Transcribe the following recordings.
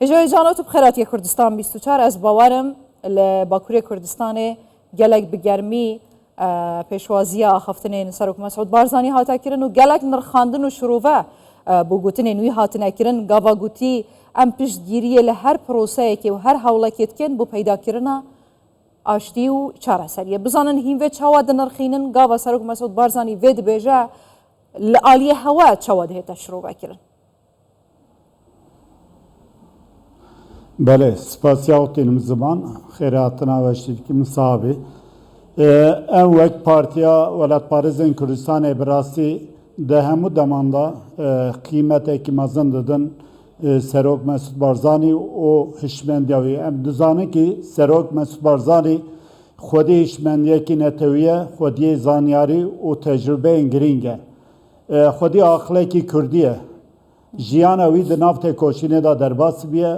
هجای جانو تو بخیراتی کردستان 24 از باورم لباکوری کردستان گلک بگرمی پیشوازی آخفتن سرک مسعود بارزانی هاتا کرن و گلک نرخاندن و شروعه بوگوتن نوی هاتنه کرن گاوا گوتی ام پشتگیری لهر پروسه که و هر حوله کن بو پیدا کرنا آشتی و چاره سریه بزانن هیم و چاواد نرخینن گاوا سرک مسعود بارزانی وید بیجا لعالی هوا چاواد هیتا شروع کرن. بله سپاسیاوتیم زمان خیراتنا و شرکی مصابی ام وک پارتیا ولایت پارێزên Kurdistanê bi rastî di hemû demanda qîmetekî mezin didin Serok Mesut Barzanî û hişmendiya wî. Em dizanin ki Serok Mesut Barzanî xwedî hişmendiyekî netewî ye, xwediyê zanyarî û tecrübeyên girîng e. Xwedî axilekî Kurdî ye. Jiyana wî di nav têkoşînê de derbas bûye.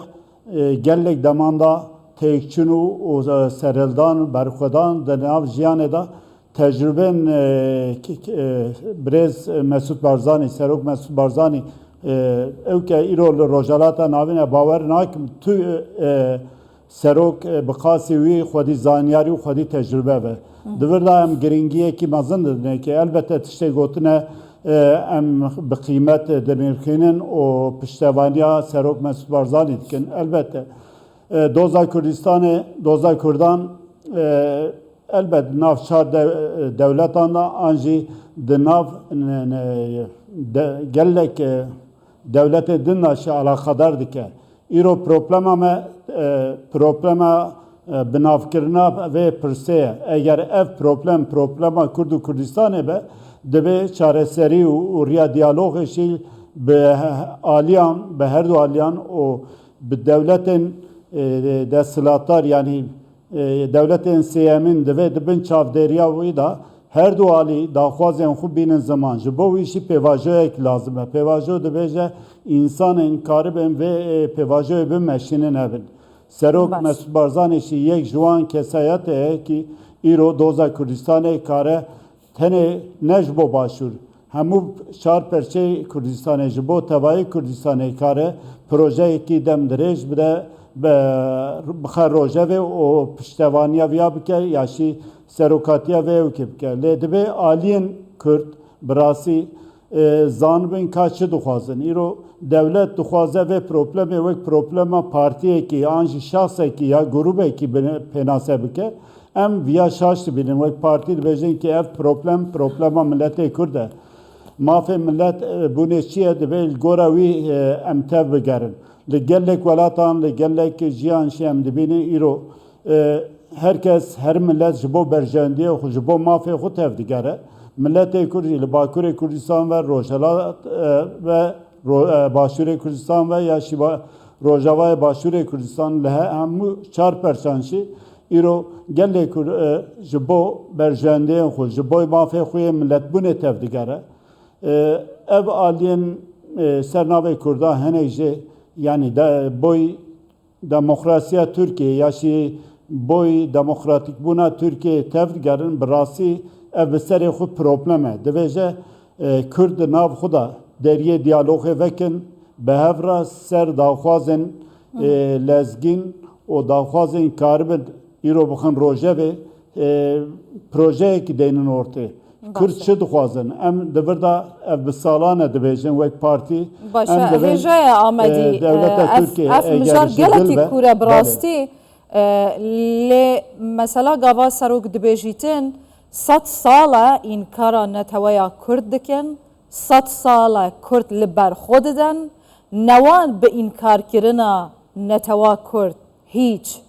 Gelek demanda têkçûn û serhildan berxwedan di nav jiyanê de tecrüben Birêz Mesut Barzanî, Serok Mesut Barzanî ew ke îro li rojhilata navîn e bawer nakim tu Serok bi qasî wî xwedî zanyarî û xwedî tecrübe be. Di vir de em giringiyekî mezin didin ki elbette tiştê gotine em bi qîmet dinirxînin û piştevaniya Serok Mesut Barzanî dikin. Elbette Doza Kurdistanê, Doza Kurdan elbet nav çar devletan da an jî di nav gelek devletê din de jî alaqadar dike. Îro problema me problema binavkirina vê pirsê ye. Eger ev problema Kurd û Kurdistanê be divê çareserî û riya diyalogê jî bi aliyan bi her du aliyan û bi devletên desthilatdar yani devletên sêyemîn divê dibin çavdêriya wî da her du alî daxwazên xwe bînin ziman. Ji bo wî jî pêvajoyek lazim e. Pêvajo dibêje însanên karibin vê pêvajoyê bimeşînin evin. Serok Mesut Barzanî jî yek ji wan kesayetê ye ki îro Doza Kurdistanê kare tenê ne ji bo başûr hemû çar perçeyê Kurdistanê ji bo tevayê Kurdistanê kare projeyekî dem dirêj bide bixe rojevê û piştevaniya viya bike ya jî serokatiya vê wekê bike. Lê divê aliyên Kurd bi rastî zanibin ka çi dixwazin. Îro devlet dixwaze vê problemê wek problema partiyekî an jî şaxsekî ya grûpekî pênase bike. Em viya şaş dibînin wek partî dibêjin ki ev problema milletê Kurd e. Mafê millet bûnê çi ye divê li gora wî em tev bigerin. Li gelek welatan, li gelek jiyan jî em dibînin îro herkes her millet ji bo berjewendiyê xwe ji bo mafê xwe tev digere. Milletê Kurd jî li Bakurê Kurdistan ve Rojhilat ve Başûrê Kurdistan ve ya jî Rojavayê Başûrê Kurdistan li hemû çar perçan jî îro gelê Kurd ji bo berjewendiyên xwe ji bo mafê xwe yê milletbûnê tev digere. Ev aliyên sernavê Kurda hinek jî yani boy demokrasiya Türkiye ya jî boy demokratîkbûna Türkiye tev digerin bi rastî ev bi serê xwe problem e. Dibêje Kurd di nav xwe da deriyê diyalogê vekin bi hev re ser daxwazên lezgîn û daxwazên karibin îro bixin rojevê projeyekî deynin ortê. Kurd çi dixwazin? Em di vir de ev bi salan e dibêjin wek partî. Başa hêjaya Amedî ev mijar gelekî kûr e bi rastî lê mesela gava serok dibêjîtin 100 sal e înkara neteweya Kurd dikin 100 sal e Kurd li ber xwe didin newan bi înkarkirina netewa Kurd hiç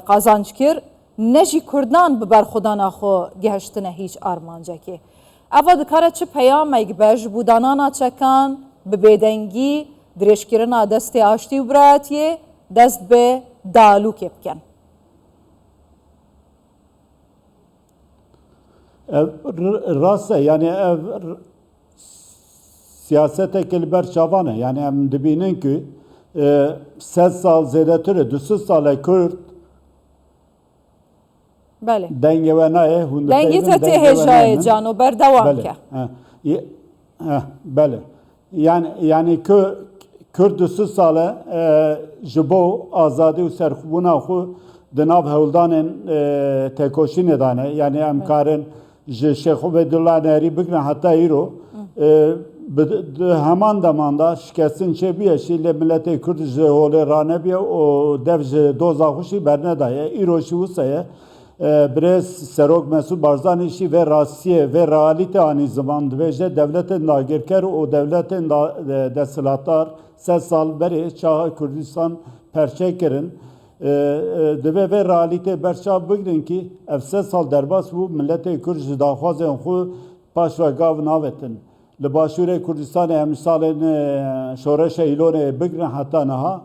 qazanc kir ne jî Kurdan bi berxwedana xwe gihiştine hiç armancekê. Eva dikare çi peyamek be ji bûdanana çekan bi bêdengî dirêjkirina destê aştî û biratiyê dest bê dalûkê bikin. Rast e yani ev siyasetekî li ber çavan e. Yani em dibînin ku 100 sal zêdetir e 200 sal Kurd dengê we naye hûn dengî te tê hêjayê cano berdewam ke. Bele. Yani Kurd du sale ji bo azadî û serxwebûna xwe di nav hewldanên tekoşînê dane. Yani em karin ji Şêx Ubêdullah Nerî bigirin heta îro di heman demanda şikestin çêbûye jî lê milletê Kurd ji holê ranebiye û dev ji doza xwe jî bernedaye. Îro jî wisa ye Birêz Serok Mesûd Barzanî jî vê rastiyê vê realîte anî ziman dibêje devletên dagirker û devletên desthilatdar sed sal berê çaxa Kurdistan perçe kirin. Divê vê realîtê berçav bigirin ki ev sed sal derbas bû milletê Kurd ji daxwazên xwe paş ve gav navetin. Li Başûrê Kurdistanê em salên şoreşa îlonê bigirin heta niha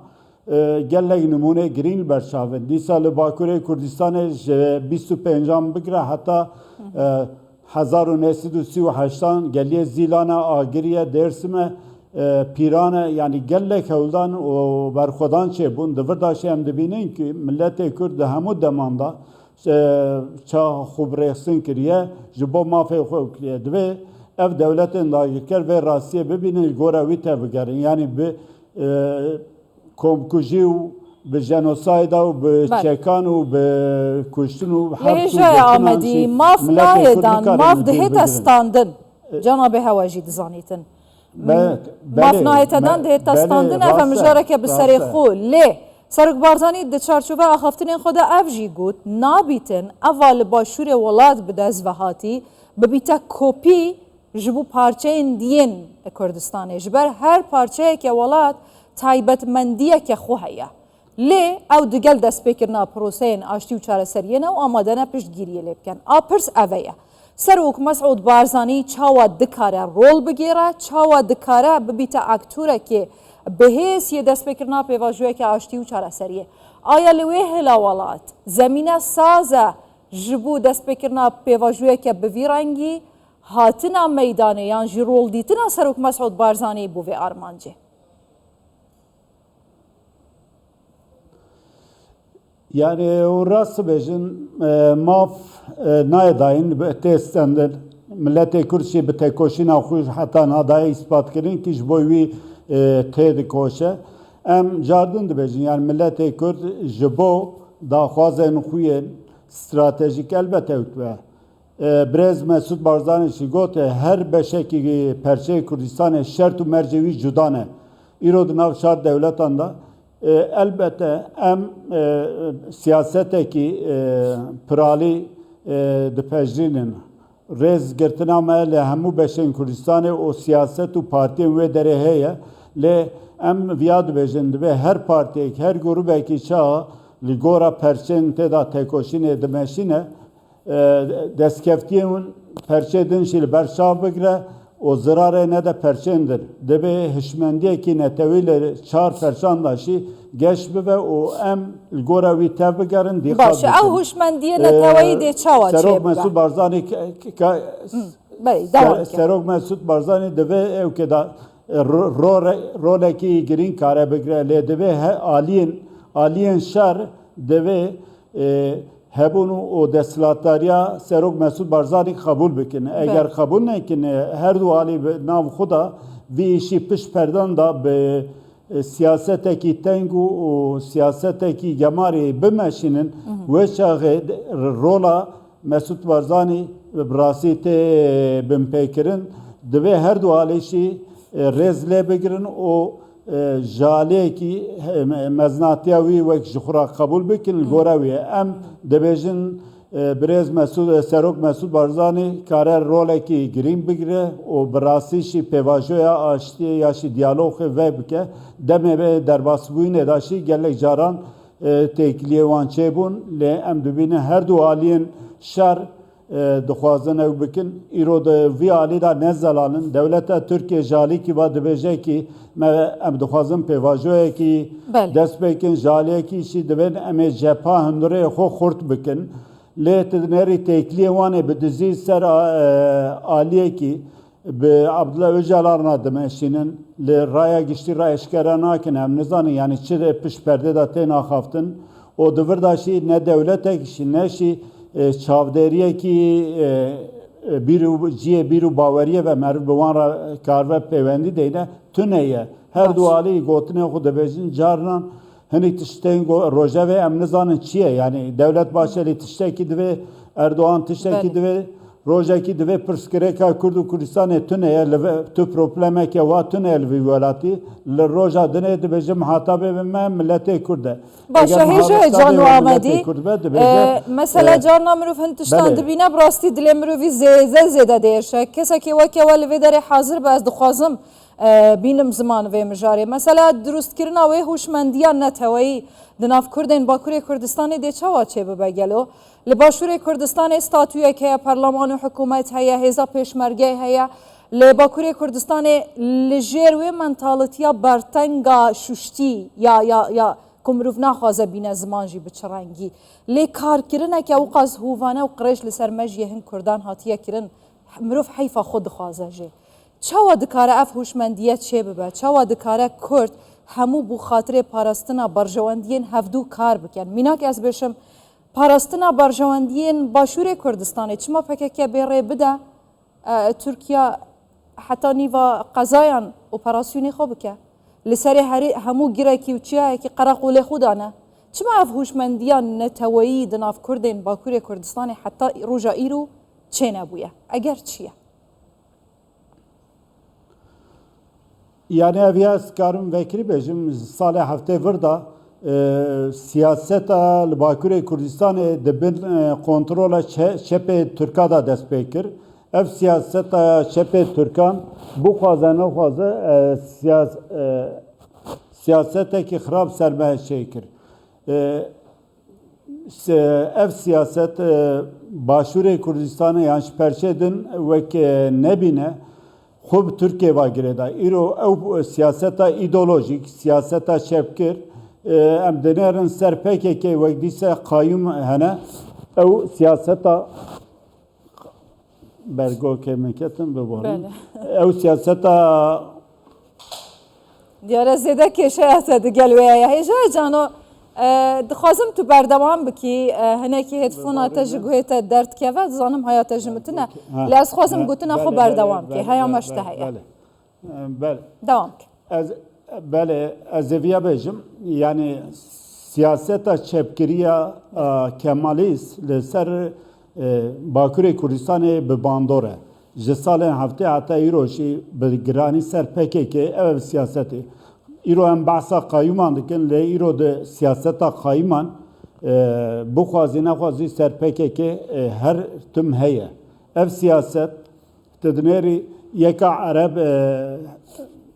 gelek nimûne girîn berçavin. Dîsa li Bakurê Kurdistanê ji 25 bigire heta 1938 geliyê Zîlanê, Agiriyê, Dêrsimê, Pîranê yani gelek hewldan û berxwedan çêbûn. Di vir de jî em dibînin ki milletê Kurd di hemû demanda çaxa xwe birêxsin kiriye ji bo mafê xwe kiriye. Divê ev devletên dagirker vê rastiyê bibînin li gora wî tebigerin. Yani bi komkujî û bi jenosayda û bi çekan û bi kuştin û Hêjaya Amedî maf nayedan maf dihête standin. Cenab-ı Hewa jî dizanîtin. Maf nayetedan dihête standin ev mijareke bi serê xwe lê Serok Barzanî di çarçova axaftinên xwe de ev jî got nabîtin eva li başûrê welat bi dest vehatî bibîte kopî ji bo parçeyên diyên Kurdistanê. Ji ber her parçeyeke welat taybetmendiyeke xwe heye. Lê ew digel destpêkirina proseyên aştî û çareseriyê ne û amadene piştgiriyê lê bikin. A pirs ev ye. Serok Mesûd Barzanî çawa dikare rol bigêre, çawa dikare bibîte aktûrekê bihêsiyê destpêkirina pêvajoyeke aştî û çareseriyê. Aya li wê hêla welat zemîne saz e ji bo destpêkirina pêvajoyeke bi vî rengî hatina meydanê yan jî roldîtina Serok Mesûd Barzanî bû vê armancê. Yani o rast bêjin maf nayedayîn tê stendin milletê Kurd jî bi tekoşîna xwe heta nadaye îspat kirin ki ji bo wî tê dikoşe. Em cardin dibêjin yani milletê Kurd ji bo daxwazên xwe yên stratejîk elbette wekve. Birêz Mesûd Barzanî jî gote her beşekî perçeyê Kurdistanê şert û mercê wî cuda ne. Îro di nav şar devletan da elbette em siyasetekî piralî dipejrînin. Rêz girtina me li hemû beşên Kurdistanê û siyaset û partiyên wê derê heye. Lê em viya dibêjin divê her partiyek, her grubekî çaxa li gora perçeyên tê da tekoşînê dimeşîne destkeftiyên perçê din jî li ber çav bigire o zirarê ne de perçêndir. Divê hişmendiyekî netewî li çar perçan da jî geş bibe û em li gora wî tev bigerin dîxat Baş ew hişmendiye neteweyî dê çawa çê Serok Mesûd Barzanî Serok Mesûd Barzanî divê ew ke da rolekî girîn kare bigire lê divê aliyên şer divê hebûn û desthilatdariya Serok Mesûd Barzanî qebûl bikin. Eger qebûl nekin her du alî bi nav xwe da vî îşî pişt perdan da bi siyasetekî teng û siyasetekî gemarê bimeşînin wê çaxê rola Mesûd Barzanî bi rastî tê binpêkirin divê her du alî jî rêz lê bigirin û jaleyekî meznatiya wî wek ji xwe re qebûl bikin li gora wî. Em dibêjin birêz Serok Mesûd Barzanî kare rolekî girîn bigire û bi rastî jî pêvajoya aştiyê ya jî diyalogê vê bike. Demê vê derbasbûyînê de jî gelek caran têkiliyê wan çêbûn lê em dibînin her du aliyên şer dixwazin ew bikin. Îro di vî alî da nezelanin. Devleta Tirkiye jalîkî va dibêje ki em dixwazin pêvajoyekî dest pêkin jaliyekî jî divên em ê cepha hundirê xwe xurt bikin. Lê ti nerî têkiliyê wan ê bidizî ser aliyekî bi Abdullah Öcalan re dimeşînin li raya giştî re eşkere nakin em nizanin yani çi pişt perde da tê naxaftin o di vir da jî ne devletek jî ne jî çavderiyekî ciyê bîr û baweriye ve meriv bi wan re karve peywendî deyne tune ye. her du alî gotinê xwe dibêjin carinan hinek tiştên rojevê em nizanin çi ye yani Devlet Bahçeli tiştekî divê Erdoğan tiştekî divê rojekî divê pirsgirêka Kurd û Kurdistanê tune ye tu problemeke wa tune li vî welatî li roja dinê dibêje mihatabê bi me milletê Kurd e. Başa hêja Can û Amedî mesela carna mirov hin tiştan dibîne bi rastî dilê mirovî zêde diêşe kesekê weke we li vê derê hazir be ez dixwazim bînim ziman vê mijarê mesela durustkirina wê hûşmendiya neteweyî di nav Kurdên Bakurê Kurdistanê dê çawa çêbibe gelo li Başûrê Kurdistanê statûyek heye parleman û hikûmet heye hêza pêşmerge heye li Bakurê Kurdistanê li jêr wê mentalîtiya bertenga şuştî ya ku mirov naxwaze bîne ziman jî bi çi rengî lê karkirineke wqas hûvane û qirêj li ser mejiyê hin Kurdan hatiye kirin mirov heyfa xwe dixwaze jê çawa dikare ev hûşmendiye çêbibe çawa dikare Kurd hemû bû xatirê parastina berjewendiyên hevdû kar bikin mînak ez bêjim parastina berjewendiyên Başûrê Kurdistanê çima PKK bêrê bide Tirkiye heta nîva qezayan operasyonê xwe bike li serê hemû girekî û çiyayekî qereqûlê xwe dane çima ev hûşmendiya neteweyî di nav Kurdên Bakurê Kurdistanê heta roja îro çê nebûye eger çi ye yani ev ya karim vekirî bêjim salê heftê vir da siyaseta li Bakurê Kurdistanê dibin kontrola çepê Türka da dest pê kir ev siyaseta çepê Türkan bixwaze nexwaze siyasetekî xirab serme çê kir ev siyaset Başûrê Kurdistanê yan ji perçê din wek nebîne xwe bi Tirkiye ve girêda îro ew siyaseta îdeolojîk siyaseta çepkir em dinerin ser PKK wek dîse qayyum hene ew siyaseta bergokê min ketin biborin ew siyaseta diyare zêde kêşeyete digel wê ye hêja cano dixwazim tu berdewam bikî hinekî hêdfona te ji guhê te derdkeve dizanim heya te ji min tune lê ez xwazim gotina xwe berdewam kê heya me ji te heye dewam kê Bele ez ê vêya bêjim yani siyaseta çepkiriya Kemalîst li ser Bakurê Kurdistanê bi bandor e ji salên heftê heta îro jî bi giranî ser PKK ev siyasetê îro em behsa qayyûman dikin lê îro di siyaseta qayyûman bixwazî nexwazî ser PKK her tim heye ev siyaset di dinêrî yeka Ereb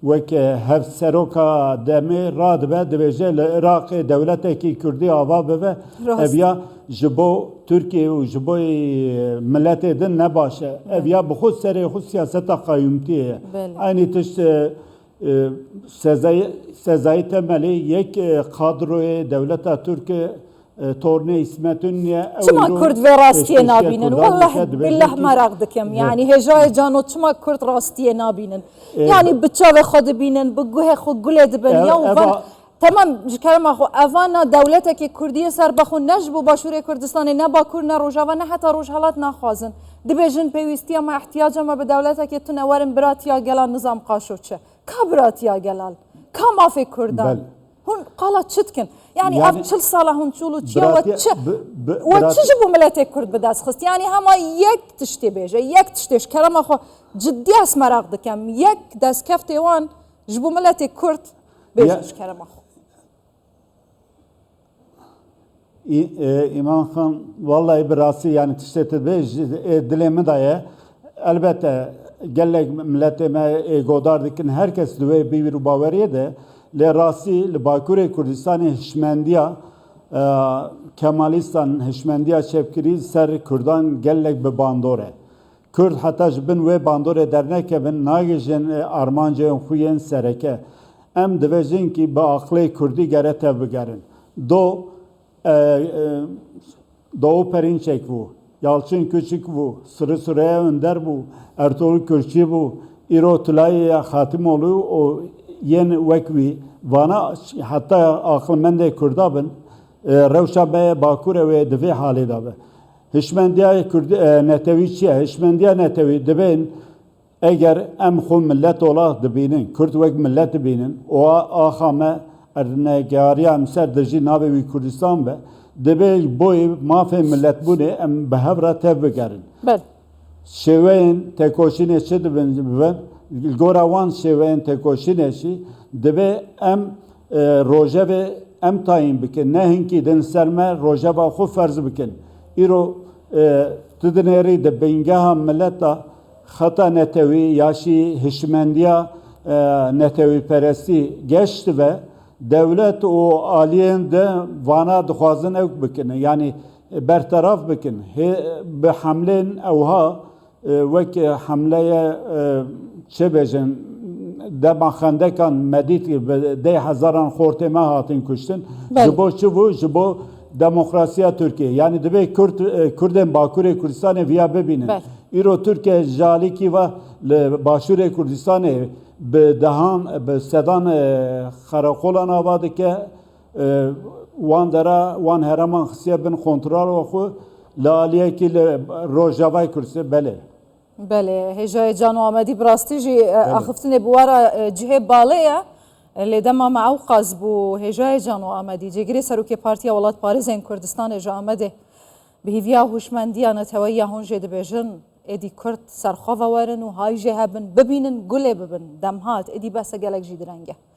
wek hevseroka demê radibe dibêje li Iraqê dewletekî Kurdî ava bibe ev ya ji bo Tirkiye û ji bo milletê din ne baş e ev ya bi xwe serê xwe siyaseta qayyûmtî ye aynî tişt Sezai Temelî yek kadroyê dewleta Tirkiye tornê İsmetûniye çima Kurd vê rastiyê nabînin wallah billah merak dikim yani hêjayê cano çima Kurd rastiyê nabînin yani bi çavê xwe dibînin bi guhê xwe gulê dibin ya tamam ji kerema xwe evana dewletekî Kurdiyê serbexwe ne ji bo Başûrê Kurdistanê ne Bakur ne Rojava ne heta Rojhilat naxwazin dibêjin pêwîstiya me ihtiyaca me bi dewletekê tune werin biratiya gela nizam qaşo çi ka biratiya gelal ka mafê Kurdan hûn qala çi dikin yani ev çil sala hûn çûl û çiya we çi ji bo milletê Kurd bi dest xist yani hema yek tiştê bêje yek tiştê ji kerema xwe ciddî ez merak dikim yek destkeftê wan ji bo milletê Kurd bêje ji kerema xwe İmam Xan vallahi bir rastî yani tiştê be dilê min da ye elbette gelek milletê me godar dikin herkes divê bîr û baweriye de lê rastî li Bakurê Kurdistanê hişmendiya Kemalîstan hişmendiya çepkirî ser Kurdan gelek bi bandor e Kurd heta ji bin wê bandorê dernekevin nagêjin armanceyên xwe yên sereke em dibêjin kî bi aqlê Kurdî gere tev bigerin Doğu Perinçek bû, Yalçın Küçük bû, Sırrı Süreyya Önder bû, Ertuğrul Kürkçü bû, İro Tulaye Hatimoğlu o yên wek wî vana heta aqilmendê Kurda bin rewşa me Bakurê wê divê halê da be. Hişmendiya Kurd netewî çi ye? Hişmendiya netewî dibên eğer em xwe millet olarak dibînin, Kürt wek millet dibînin, o axa me ernegariya em ser dijî navê wî Kurdistan be, dibe boyê mafê milletbûnê em bi hev re tev bigerin. بله Şêweyên tekoşînê çi dibin bibin? Li gora wan şêweyên tekoşînê jî dibe em rojevê em tayin bikin. Ne hinkî din ser me rojeva xwe ferz bikin. Îro tu dinêrî di bîngeha milleta xeta netewî ya jî hişmendiya netewîperestî geşt ve devlet û aliyên de vana dixwazin ew bikin. Yani bertaraf bikin. Bi hemlên ewha wek hemleye çi bêjin dema xendekan medît dê hezaran xortême hatin kuştin. Ji bo çi bû? Ji bo demokrasiya Türkiye. Yani dibe Kurdên Bakurê Kurdistanê viya bibînin. Îro Türkiye jalîkî ve li Başûrê Kurdistanê bi dehan bi sedan xereqolan ava dike wan dera wan heraman xisiye bin kontrola xwe li aliyekî li Rojavayê Kurdistan bele. بله هجای جان و آمدی براستی جی آخفتن بوارا جهه باله لیدما معو قاز بو هجای جان و آمدی جگری سروک پارتیا ولات پاریزین کردستان جا آمده به هیویا هوشمندیان تویا هونجه دبیجن ادی کرد سرخوا ورن و های جهبن ببینن گله ببن دمهات ادی بس گلک جی درنگه